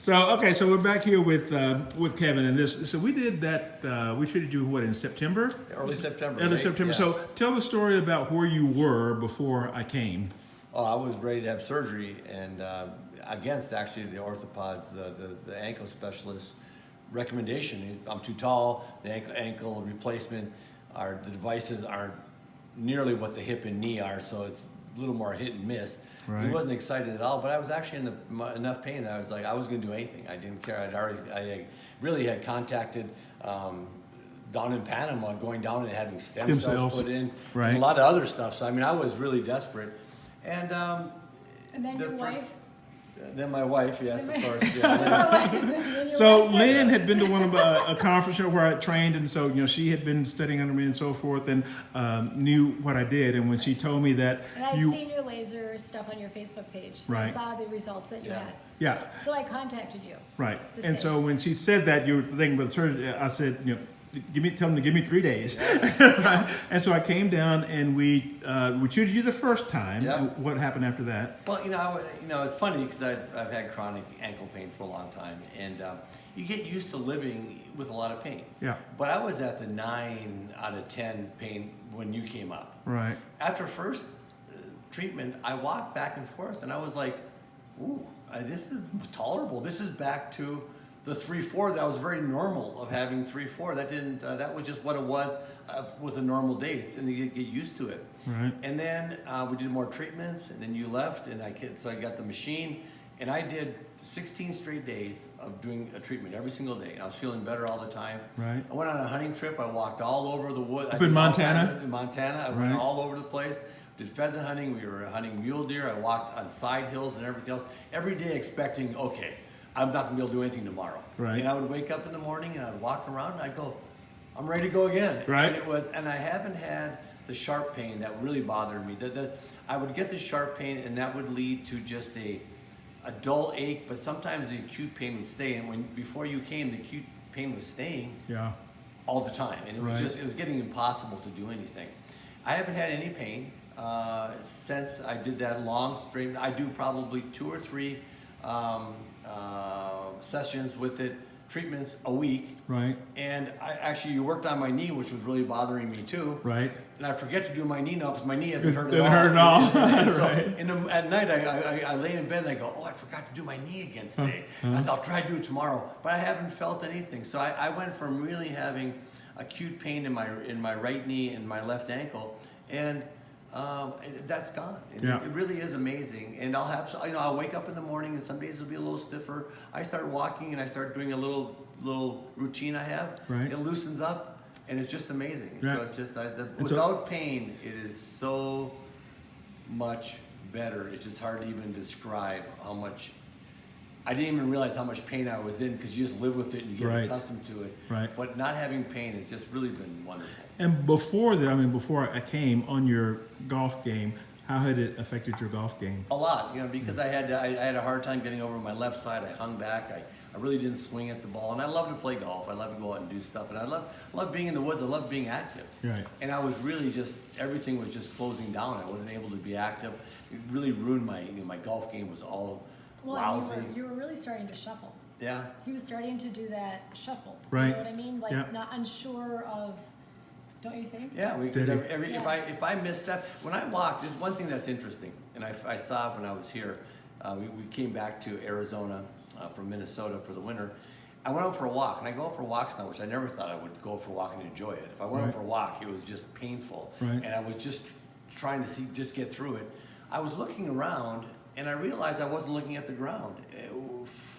So we're back here with Kevin and this. So we did that. We treated you in September? Early September. Early right? September. Yeah. So tell the story about where you were before I came. Oh, I was ready to have surgery, and against actually the orthopod's, the ankle specialist recommendation. I'm too tall. The ankle replacement, the devices aren't nearly what the hip and knee are, so it's a little more hit and miss. Right. He wasn't excited at all, but I was actually in enough pain that I was like, I was going to do anything. I didn't care. I really had contacted down in Panama, going down and having stem cells put in, right. and a lot of other stuff. So I mean, I was really desperate. And then your wife. Then my wife, yes, of course. Yeah. So Lynn had been to one of a conference where I trained, and so she had been studying under me and so forth, and knew what I did. And when she told me that, and I'd seen your laser stuff on your Facebook page, so I saw the results that you had. Yeah. So I contacted you. Right. And so when she said that you were thinking about the surgery, I said, tell them to give me 3 days. Right? And so I came down and we treated you the first time. Yeah. What happened after that? Well, it's funny because I've had chronic ankle pain for a long time, and you get used to living with a lot of pain. Yeah. But I was at the 9 out of 10 pain when you came up. Right. After first treatment, I walked back and forth, and I was like, "Ooh, this is tolerable. This is back to the 3-4 that was very normal of having 3-4. That didn't. That was just what it was with the normal days, and you get used to it. Right. And then we did more treatments, and then you left, and I got the machine, and I did 16 straight days of doing a treatment every single day, and I was feeling better all the time. Right. I went on a hunting trip. I walked all over the woods. Up in Montana? In Montana, I went all over the place. Did pheasant hunting. We were hunting mule deer. I walked on side hills and everything else. Every day expecting, okay, I'm not gonna be able to do anything tomorrow. Right. And I would wake up in the morning and I'd walk around and I'd go, I'm ready to go again. Right. And I haven't had the sharp pain that really bothered me. I would get the sharp pain, and that would lead to just a dull ache, but sometimes the acute pain would stay. And before you came, the acute pain was staying. Yeah. All the time, and it was getting impossible to do anything. I haven't had any pain since I did that long straight. I do probably 2 or 3 sessions with it, treatments a week. Right. And you worked on my knee, which was really bothering me too. Right. And I forget to do my knee now because my knee hasn't hurt Didn't hurt at all. So Right. at night, I lay in bed and I go, oh, I forgot to do my knee again today. I said, I'll try to do it tomorrow, but I haven't felt anything. So I went from really having acute pain in my right knee and my left ankle, and that's gone. It really is amazing. And I'll wake up in the morning, and some days it'll be a little stiffer. I start walking and I start doing a little routine I have. Right. It loosens up, and it's just amazing. Yeah. So it's just without pain, it is so much better. It's just hard to even describe how much. I didn't even realize how much pain I was in because you just live with it and you get accustomed to it. Right. But not having pain has just really been wonderful. And before that, before I came on your golf game, how had it affected your golf game? A lot, because I had a hard time getting over my left side. I hung back. I really didn't swing at the ball, and I love to play golf. I love to go out and do stuff, and I love being in the woods. I love being active. Right. And I was really everything was just closing down. I wasn't able to be active. It really ruined my golf game was all lousy. You were really starting to shuffle. Yeah. He was starting to do that shuffle. Right. You know what I mean? Like not unsure of. Don't you think? Yeah, because if I misstep, when I walk, there's one thing that's interesting, and I saw it when I was here. We came back to Arizona from Minnesota for the winter. I went out for a walk, and I go out for walks now, which I never thought I would go for a walk and enjoy it. If I went out for a walk, it was just painful, and I was just trying to just get through it. I was looking around, and I realized I wasn't looking at the ground.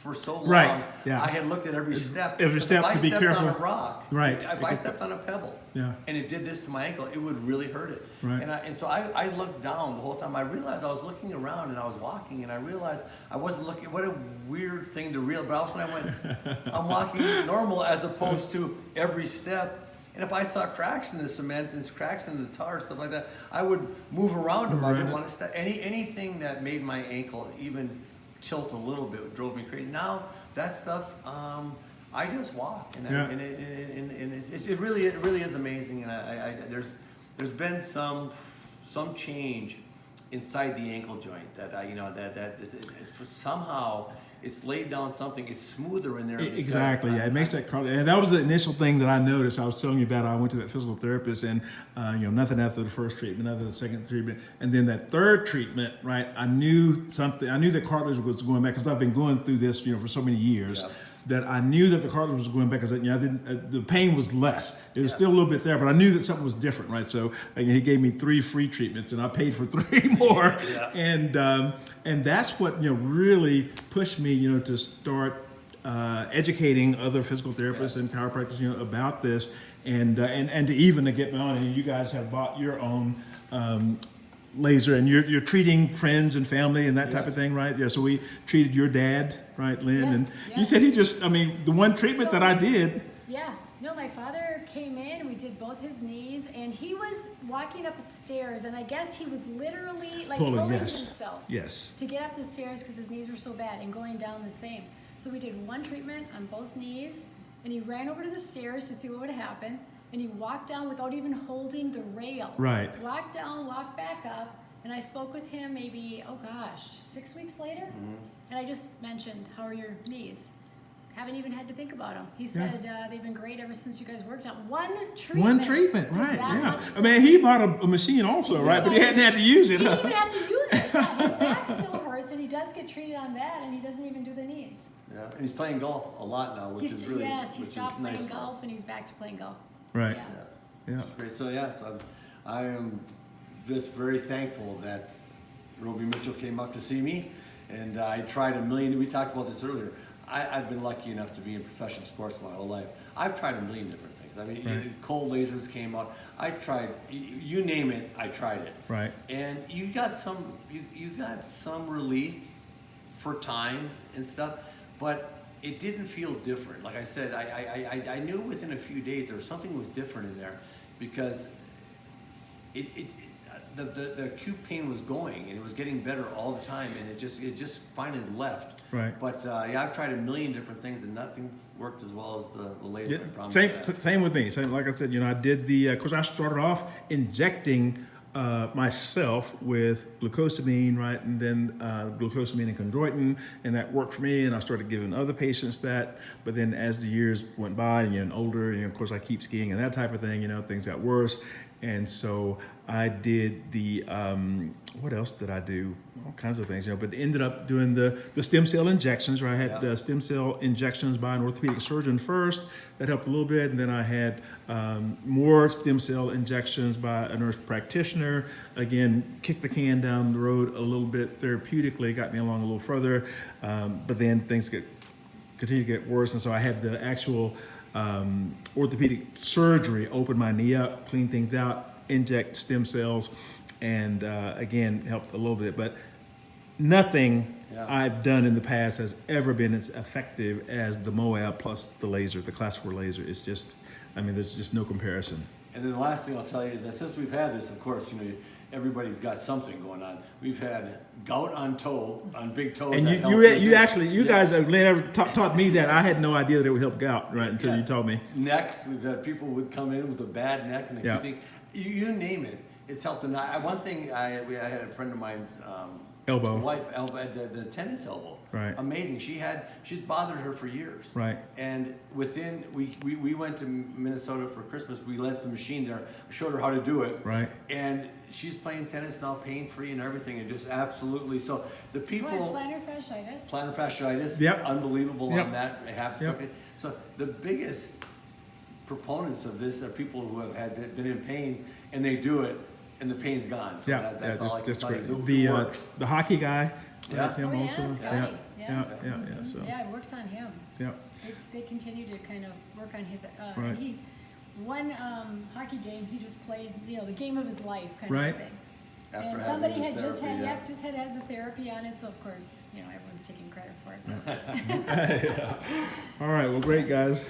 For so long, I had looked at every step. Every step to be careful. If I stepped on a rock, if I stepped on a pebble, and it did this to my ankle, it would really hurt it. Right. And so I looked down the whole time. I realized I was looking around and I was walking, and I realized I wasn't looking. What a weird thing to realize. But all of a sudden I went, I'm walking normal as opposed to every step. And if I saw cracks in the cement and cracks in the tar, stuff like that, I would move around them. I didn't want to step. Anything that made my ankle even tilt a little bit drove me crazy. Now that stuff, I just walk, and it really is amazing. And there's been some change inside the ankle joint that somehow it's laid down something. It's smoother in there. Exactly. Yeah, it makes that cartilage. And that was the initial thing that I noticed. I was telling you about. I went to that physical therapist, and nothing after the first treatment, after the second treatment, and then that third treatment. Right, I knew something. I knew that cartilage was going back because I've been going through this, for so many years. Yeah. That I knew that the cartilage was going back because the pain was less. It was still a little bit there, but I knew that something was different, right? So he gave me 3 free treatments, and I paid for 3 more. Yeah. And that's what really pushed me, to start educating other physical therapists and chiropractors, about this, and to even to get my own. And you guys have bought your own. Laser, and you're treating friends and family and that type of thing, right? Yeah. So we treated your dad, right, Lynn? Yes, And yes. you said the one treatment that I did. Yeah. No, my father came in, we did both his knees, and he was walking up stairs, and I guess he was literally like pulling himself to get up the stairs because his knees were so bad, and going down the same. So we did one treatment on both knees, and he ran over to the stairs to see what would happen. And he walked down without even holding the rail. Right. Walked down, walked back up, and I spoke with him maybe, 6 weeks later. And I just mentioned, how are your knees? Haven't even had to think about them. He said they've been great ever since you guys worked out. One treatment. One treatment, did right? that Yeah. much I mean, he bought a machine also, right? But he hadn't had to use it. He didn't even have to use it. Yeah, his back still hurts, and he does get treated on that, and he doesn't even do the knees. Yeah, and he's playing golf a lot now, which is really Yes, he which is stopped nice playing for him. golf, and he's back to playing golf. Right. Yeah. Yeah. Great. So I am just very thankful that Roby Mitchell came up to see me, and I tried a million. We talked about this earlier. I've been lucky enough to be in professional sports my whole life. I've tried a million different things. I mean, cold lasers came out. I tried, you name it, I tried it. Right. And you got some relief for time and stuff, but it didn't feel different. Like I said, I knew within a few days there was something was different in there, because the acute pain was going, and it was getting better all the time, and it just finally left. Right. But I've tried a million different things, and nothing's worked as well as the laser. I promise you that. Same with me. Same, like I said, I did because I started off injecting myself with glucosamine, right, and then glucosamine and chondroitin, and that worked for me. And I started giving other patients that. But then as the years went by, and older, and of course I keep skiing and that type of thing, things got worse. And so I did the, what else did I do? All kinds of things, but ended up doing the stem cell injections, where I had stem cell injections by an orthopedic surgeon first. That helped a little bit. And then I had more stem cell injections by a nurse practitioner. Again, kicked the can down the road a little bit therapeutically, got me along a little further. But then things continue to get worse. And so I had the actual orthopedic surgery, open my knee up, clean things out, inject stem cells, and again, helped a little bit. But nothing I've done in the past has ever been as effective as the Moab plus the laser, the Class 4 laser. It's just, there's just no comparison. And then the last thing I'll tell you is that since we've had this, of course, everybody's got something going on. We've had gout on big toes. And you guys have never taught me that. I had no idea that it would help gout, right, until you told me. Necks, we've had people would come in with a bad neck, and you name it, it's helped. And one thing, I had a friend of mine's elbow, wife, the tennis elbow. Right. Amazing. She's bothered her for years. Right. And we went to Minnesota for Christmas. We left the machine there. I showed her how to do it. Right. And she's playing tennis now, pain free and everything, and just absolutely. So the people. Plantar fasciitis. Plantar fasciitis. Yep. Unbelievable Yep. on that. It happens. Yep. Okay. So the biggest proponents of this are people who have been in pain, and they do it, and the pain's gone. So that's all I can tell you. It works. The hockey guy. Yeah. Him also. Scotty. Yeah. So. Yeah, it works on him. Yeah. They continue to kind of work on his. Right. He, one hockey game, he just played, the game of his life kind Right. of thing. After And having somebody the had just therapy, had just had the therapy on it, so of course, everyone's taking credit for it. All right. Well, great, guys.